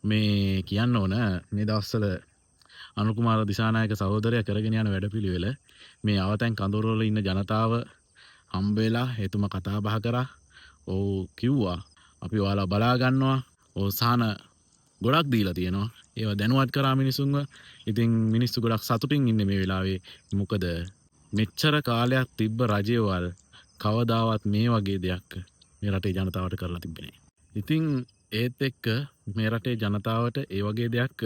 මේ කියන්න ඕන මේ දවස්වල අනුකුමාර දිසානායක සහෝදරයා කරගෙන යන වැඩපිළිවෙල මේ අවතැන් කඳවුරවල ඉන්න ජනතාව හම්බ වෙලා එතුමා කතා බහ කරා. ඔව් කිව්වා අපි ඔයාලා බලා ගන්නවා. ඔව් සහන ගොඩක් දීලා තියෙනවා. ඒවා දැනුවත් කරා මිනිසුන්ව. ඉතින් මිනිස්සු ගොඩක් සතුටින් ඉන්නේ මේ වෙලාවේ. මොකද මෙච්චර කාලයක් තිබ්බ රජයවල් කවදාවත් මේ වගේ දෙයක් මේ රටේ ජනතාවට කරලා තිබෙන්නේ නැහැ. ඉතින් ඒත් එක්ක මේ රටේ ජනතාවට ඒ වගේ දෙයක්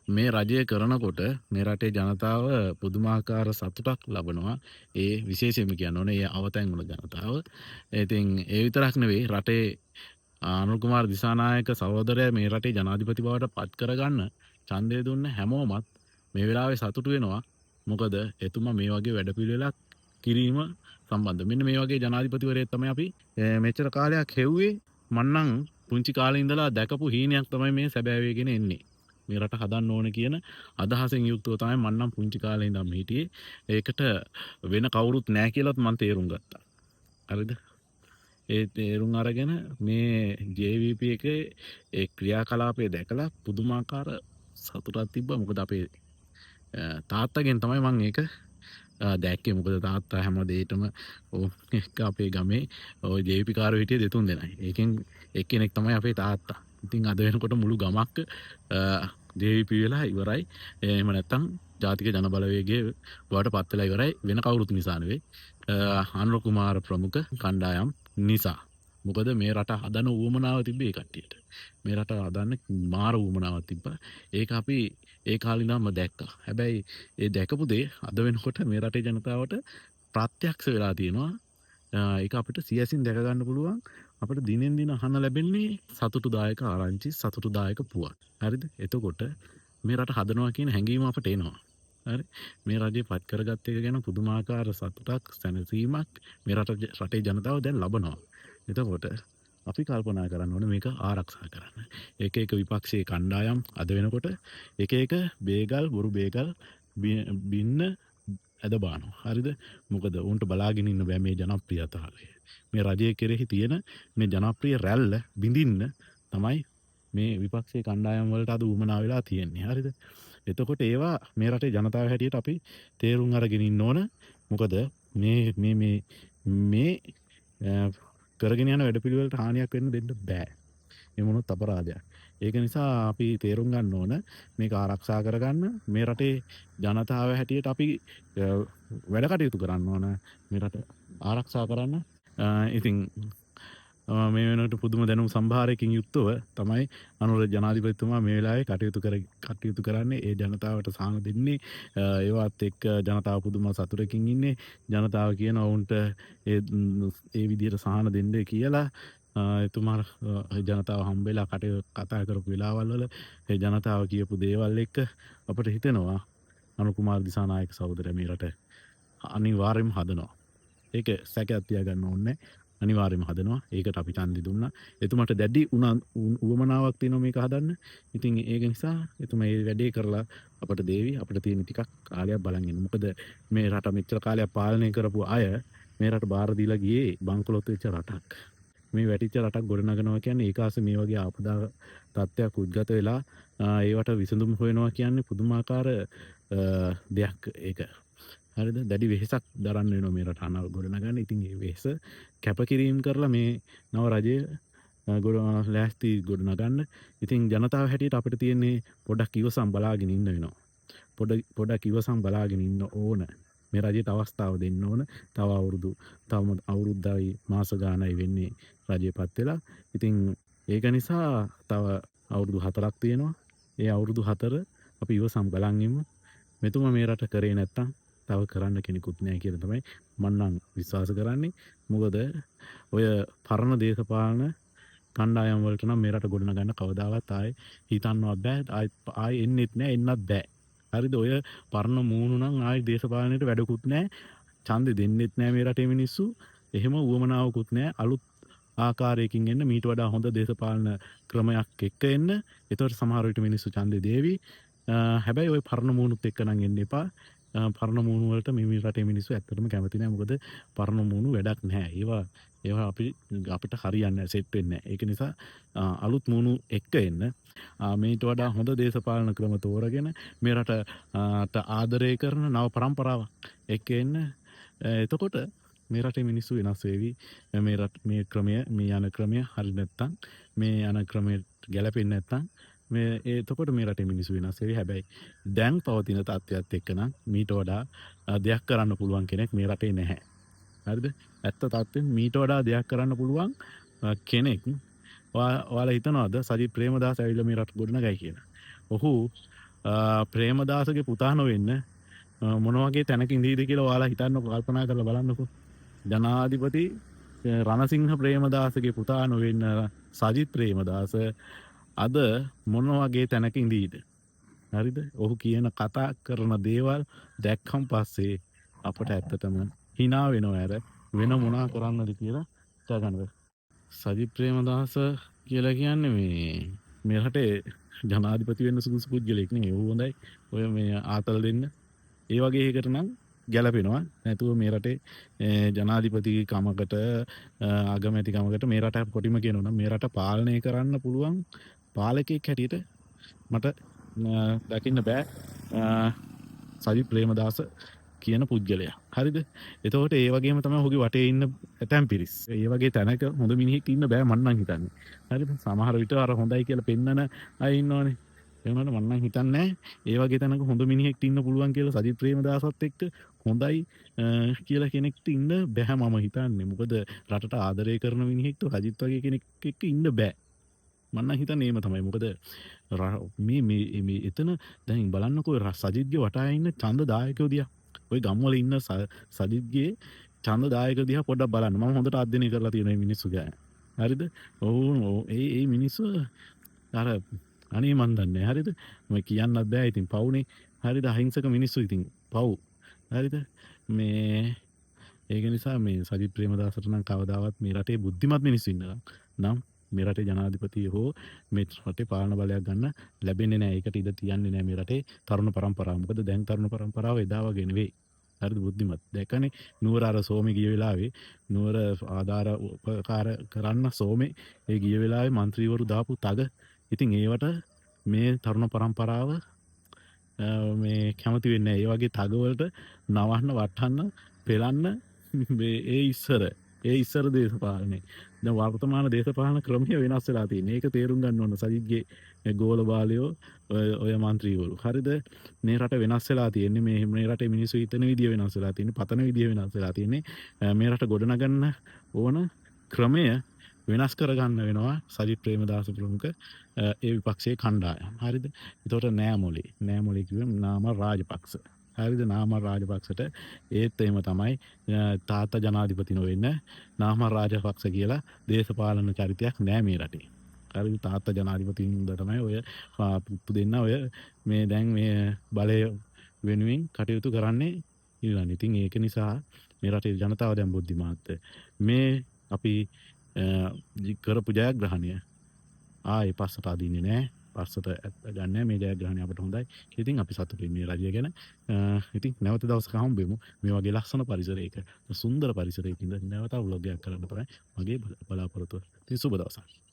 මේ රජය කරනකොට මේ රටේ ජනතාව පුදුමාකාර සතුටක් ලබනවා. ඒ විශේෂයෙන්ම කියන්න ඕනේ ඒ අවතැන් වල ජනතාව. ඉතින් ඒ විතරක් නෙවෙයි රටේ අනුර කුමාර දිසානායක සහෝදරයා මේ රටේ ජනාධිපති බවට පත් කරගන්න ඡන්දය දුන්න හැමෝමත් මේ වෙලාවේ සතුටු වෙනවා. මොකද එතුමා මේ වගේ වැඩපිළිවෙලක් කිරීම සම්බන්ධ. මෙන්න මේ වගේ ජනාධිපතිවරයෙක් තමයි අපි මෙච්චර කාලයක් හෙව්වේ. මන්නම් පුංචි කාලේ ඉඳලා දැකපු හීනයක් තමයි මේ සැබෑ වේගෙන එන්නේ. මේ රට හදන්න ඕන කියන අදහසෙන් යුක්තව තමයි මන්නම් පුංචි කාලේ ඉඳන් හිටියේ. ඒකට වෙන කවුරුත් නැහැ කියලාත් මම තේරුම් ගත්තා. හරිද? ඒ තේරුම් අරගෙන මේ JVP එකේ ඒ ක්‍රියාකලාපය දැකලා පුදුමාකාර සතුටක් තිබ්බා. මොකද අපේ තාත්තගෙන් තමයි මම ඒක දැක්කේ. මොකද තාත්තා හැම දෙයකම එක්ක අපේ ගමේ ඔය JVP කාරයෝ හිටියේ දෙතුන් දෙනයි. ඒකෙන් එක්කෙනෙක් තමයි අපේ තාත්තා. ඉතින් අද වෙනකොට මුළු ගමක් JVP වෙලා ඉවරයි. එහෙම නැත්තම් ජාතික ජන බලවේගයේ බවට පත් වෙලා ඉවරයි. වෙන කවුරුත් නිසා නෙවෙයි. අනුර කුමාර ප්‍රමුඛ කණ්ඩායම් නිසා. මොකද මේ රට හදන උවමනාව තිබ්බේ ඒ කට්ටියට. මේ රට හදන්න මාර උවමනාවක් තිබ්බා. ඒක අපි ඒ කාලේ ඉඳන්ම දැක්කා. හැබැයි ඒ දැකපු දේ අද වෙනකොට මේ රටේ ජනතාවට ප්‍රත්‍යක්ෂ වෙලා තියෙනවා. ඒක අපිට සියසින් දැක ගන්න පුළුවන්. අපිට දිනෙන් දින අහන්න ලැබෙන්නේ සතුටුදායක ආරංචි, සතුටුදායක පුවත්. හරිද? එතකොට මේ රට හදනවා කියන හැඟීම අපට එනවා. හරි? මේ රජේ පත් කරගත්ත එක ගැන පුදුමාකාර සතුටක්, සැනසීමක් මේ රටේ ජනතාව දැන් ලබනවා. එතකොට අපි කල්පනා කරන්න ඕනේ මේක ආරක්ෂා කරන්න. එක එක විපක්ෂයේ කණ්ඩායම් අද වෙනකොට එක එක බේගල්, බොරු බේගල් බින්න ඇද බානවා. හරිද? මොකද උන්ට බලාගෙන ඉන්න බෑ මේ ජනප්‍රියතාවය. මේ රජයේ කෙරෙහි තියෙන මේ ජනප්‍රිය රැල්ල බිඳින්න තමයි මේ විපක්ෂයේ කණ්ඩායම් වලට අද උවමනා වෙලා තියෙන්නේ. හරිද? එතකොට ඒවා මේ රටේ ජනතාව හැටියට අපි තේරුම් අරගෙන ඉන්න ඕන. මොකද මේ කරගෙන යන වැඩපිළිවෙලට හානියක් වෙන්න දෙන්න බෑ. ඒ මොනොත් අපරාධයක්. ඒක නිසා අපි තේරුම් ගන්න ඕන මේක ආරක්ෂා කරගන්න මේ රටේ ජනතාව හැටියට අපි වැඩ කටයුතු කරන්න ඕන මේ රට ආරක්ෂා කරන්න. ඉතින් මේ වෙනකොට පුදුම දැනුම් සම්භාරයකින් යුක්තව තමයි අනුර ජනාධිපතිතුමා මේ වෙලාවේ කටයුතු කරන්නේ. ඒ ජනතාවට සාහන දෙන්නේ. ඒවත් එක්ක ජනතාව පුදුම සතුටකින් ඉන්නේ. ජනතාව කියන වුන්ට ඒ විදිහට සාහන දෙන්නේ කියලා එතුමා ජනතාව හම්බෙලා කතා කරපු වෙලාවල් වල ඒ ජනතාව කියපු දේවල් එක්ක අපිට හිතෙනවා අනුර කුමාර දිසානායක සහෝදරයා මේ රට අනිවාර්යයෙන්ම හදනවා. ඒක සැකයක් තියාගන්න ඕනේ. අනිවාර්යයෙන්ම හදනවා. ඒකට අපි ඡන්දෙ දුන්නා. එතුමාට දැඩි උවමනාවක් තියෙනවා මේක හදන්න. ඉතින් ඒක නිසා එතුමා මේ වැඩේ කරලා අපට දේවි. අපිට තියෙන ටිකක් කාලයක් බලන් ඉන්න. මොකද මේ රට මෙච්චර කාලයක් පාලනය කරපු අය මේ රට බාර දීලා ගියේ බංකොලොත් වෙච්ච රටක්. මේ වැටිච්ච රටක් ගොඩනගනවා කියන්නේ ඒකාස මේ වගේ ආපදා තත්ත්වයක් උද්ගත වෙලා ඒවට විසඳුම් හොයනවා කියන්නේ පුදුමාකාර දෙයක් ඒක. හරිද? දැඩි වෙහෙසක් දරන්න වෙනවා මේ රට අනව ගොඩනගන්න. ඉතින් මේ වෙහෙස කැපකිරීම කරලා මේ නව රජය ලෑස්ති ගොඩනගන්න. ඉතින් ජනතාව හැටියට අපිට තියෙන්නේ පොඩ්ඩක් ඉවසම් බලාගෙන ඉන්න වෙනවා. පොඩ්ඩක් ඉවසම් බලාගෙන ඉන්න ඕන. මේ රජයට අවස්ථාව දෙන්න ඕන. තව අවුරුද්දයි මාස ගානයි වෙන්නේ රජයපත් වෙලා. ඉතින් ඒක නිසා තව අවුරුදු 4ක් තියෙනවා. ඒ අවුරුදු 4 අපි ඉවසම් බලන් ඉමු. මෙතුමා මේ රට කරේ නැත්තම් තව කරන්න කෙනෙකුත් නැහැ කියලා තමයි මම නම් විශ්වාස කරන්නේ. මොකද ඔය පරණ දේශපාලන කණ්ඩායම් වලට නම් මේ රට ගොඩනගන්න කවදාවත් ආයේ හිතන්නවත් බෑ. ආයේ එන්නෙත් නැහැ, එන්නත් බෑ. හරිද? ඔය පරණ මූණු නම් ආයේ දේශපාලනයට වැඩකුත් නැහැ. ඡන්දෙ දෙන්නෙත් නැහැ මේ රටේ මිනිස්සු. එහෙම උවමනාවකුත් නැහැ. අලුත් ආකාරයකින් එන්න මීට වඩා හොඳ දේශපාලන ක්‍රමයක් එක්ක එන්න. ඒතකොට සමහර විට මිනිස්සු ඡන්දෙ දේවි. හැබැයි ওই පරණ මූණුත් එක්ක නම් එන්න එපා. පරණ මූණු වලට මේ රටේ මිනිස්සු ඇත්තටම කැමති නැහැ. මොකද පරණ මූණු වැඩක් නැහැ. ඒවා අපිට හරියන්නේ සෙට් වෙන්නේ නැහැ. ඒක නිසා අලුත් මූණු එක්ක එන්න මේට වඩා හොඳ දේශපාලන ක්‍රම තෝරගෙන මේ රටට ආදරය කරන නව પરම්පරාවක් එක්ක එන්න. එතකොට මේ රටේ මිනිස්සු වෙනස් වෙවි. මේ ක්‍රමය මේ යන ක්‍රමය හරි නැත්තම් මේ යන ක්‍රමයට ගැලපෙන්නේ නැත්තම් එතකොට මේ රටේ මිනිස්සු වෙනස් වෙවි. හැබැයි දැන් පවතින තත්ත්වයක් එක්ක නම් මීට වඩා දෙයක් කරන්න පුළුවන් කෙනෙක් මේ රටේ නැහැ. හරිද? ඇත්ත තත්ත්වෙන් මීට වඩා දෙයක් කරන්න පුළුවන් කෙනෙක් ඔයාලා හිතනවාද සජිත් ප්‍රේමදාස ඇවිල්ලා මේ රට ගොඩනගයි කියලා? ඔහු ප්‍රේමදාසගේ පුතා නොවෙන්න මොන වගේ තැනක ඉඳීද කියලා ඔයාලා හිතන්න කල්පනා කරලා බලන්නකෝ. ජනාධිපති රණසිංහ ප්‍රේමදාසගේ පුතා නොවෙන්න සජිත් ප්‍රේමදාස අද මොන වගේ තැනක ඉඳීද? හරිද? ඔහු කියන කතා කරන දේවල් දැක්කම් පස්සේ අපට ඇත්තටම hina වෙනවා ඇර වෙන මොනා කරන්නද කියලා හිතාගන්න. සජිත් ප්‍රේමදාස කියලා කියන්නේ මේ රටේ ජනාධිපති වෙන්න සුදුසු පුද්ගලෙක් නෙවෙයි. ඌ හොඳයි ඔය මේ ආතල් දෙන්න. ඒ වගේ එකකට නම් ගැලපෙනවා. නැතුව මේ රටේ ජනාධිපති කමකට අගමැති කමකට මේ රට කොටිම කියනවා නම් මේ රට පාලනය කරන්න පුළුවන් පාලකෙක් හැටියට මට දකින්න බෑ සජිත් ප්‍රේමදාස කියන පුද්ගලයා. හරිද? එතකොට ඒ වගේම තමයි ඔහුගේ වටේ ඉන්න ඇතැම් පිරිස්. ඒ වගේ තැනක හොඳ මිනිහෙක් ඉන්න බෑ මන් නම් හිතන්නේ. හරිද? සමහර විට අර හොඳයි කියලා පෙන්නන අය ඉන්නවනේ. ඒ වුණාට මන් නම් හිතන්නේ ඒ වගේ තැනක හොඳ මිනිහෙක් ඉන්න පුළුවන් කියලා සජිත් ප්‍රේමදාසත් එක්ක හොඳයි කියලා කෙනෙක්ට ඉන්න බෑ මම හිතන්නේ. මොකද රටට ආදරය කරන මිනිහෙක්ට සජිත් වගේ කෙනෙක් එක්ක ඉන්න බෑ. මන් නම් හිතන්නේ ඒම තමයි. මොකද මේ එතන දැන් බලන්නකෝ සජිත්ගේ වටා ඉන්න ඡන්ද දායකයෝ දිහා. ඔය ගම්වල ඉන්න සජිත්ගේ ඡන්ද දායක දිහා පොඩ්ඩක් බලන්න. මම හොඳට අධ්‍යයනය කරලා තියෙනවා මේ මිනිස්සු ගැන. හරිද? ඒ මිනිස්සු අර අනේ මන් දන්නේ හරිද? මම කියන්නත් බෑ ඉතින් පවුනේ. හරිද? අහිංසක මිනිස්සු ඉතින් පව්. හරිද? ඒක නිසා මේ සජිත් ප්‍රේමදාසට නම් කවදාවත් මේ රටේ බුද්ධිමත් මිනිස්සු ඉන්නවා නම් මේ රටේ ජනාධිපතිය හෝ මේ රටේ පාලන බලයක් ගන්න ලැබෙන්නේ නැහැ. ඒකට ඉඩ තියන්නේ නැහැ මේ රටේ තරුණ පරම්පරාව. මොකද දැන් තරුණ පරම්පරාව එදා වගේ නෙවෙයි. හරිද? බුද්ධිමත්. දැකනේ නුවර අර සෝමේ ගිය වෙලාවේ නුවර ආධාර උපකාර කරන්න සෝමේ ඒ ගිය වෙලාවේ മന്ത്രിවරු දාපු තග. ඉතින් ඒවට මේ තරුණ පරම්පරාව මේ කැමති වෙන්නේ නැහැ. ඒ වගේ තග වලට නවන්න වටන්න පෙලන්න ඒ ඉස්සර දේශපාලනේ. දැන් වර්තමාන දේශපාලන ක්‍රමය වෙනස් වෙලා තියෙනවා. ඒක තේරුම් ගන්න ඕන සජිත්ගේ ගෝල බාලයෝ ඔය മന്ത്രിවරු. හරිද? මේ රට වෙනස් වෙලා තියෙන්නේ. මේ රටේ මිනිස්සු හිතන විදිය වෙනස් වෙලා තියෙන්නේ. පතන විදිය වෙනස් වෙලා තියෙන්නේ. මේ රට ගොඩනගන්න ඕන ක්‍රමය වෙනස් කරගන්න වෙනවා සජිත් ප්‍රේමදාස ප්‍රමුඛ ඒ විපක්ෂයේ කණ්ඩායම. හරිද? ඒතකොට නෑමොලි කිව්වම නාම රාජපක්ෂ. හරිද? නාම රාජපක්ෂට ඒත් එහෙම තමයි තාත්තා ජනාධිපති නොවෙන්න නාම රාජපක්ෂ කියලා දේශපාලන චරිතයක් නෑ මේ රටේ. හරිද? තාත්තා ජනාධිපතිින්ද තමයි ඔය පුතු දෙන්න ඔය මේ දැන් මේ බලය වෙනුවෙන් කටයුතු කරන්නේ ඉන්නන්නේ. ඉතින් ඒක නිසා මේ රටේ ජනතාව දැන් බුද්ධිමත්. මේ අපි කරපු ජයග්‍රහණය ආයේ පස්සට අදින්නේ නැහැ. පස්සට ගන්න මේ ජයග්‍රහණය අපට හොඳයි. ඉතින් අපි සතුටින් මේ රජය ගැන ඉතින් නැවත දවසක හම්බෙමු. මේ වගේ ලස්සන පරිසරයක සුන්දර පරිසරයක ඉඳන් නැවත ව්ලොග් එකක් කරන්න තමයි මගේ බලාපොරොත්තුව. ඉතින් සුබ දවසක්.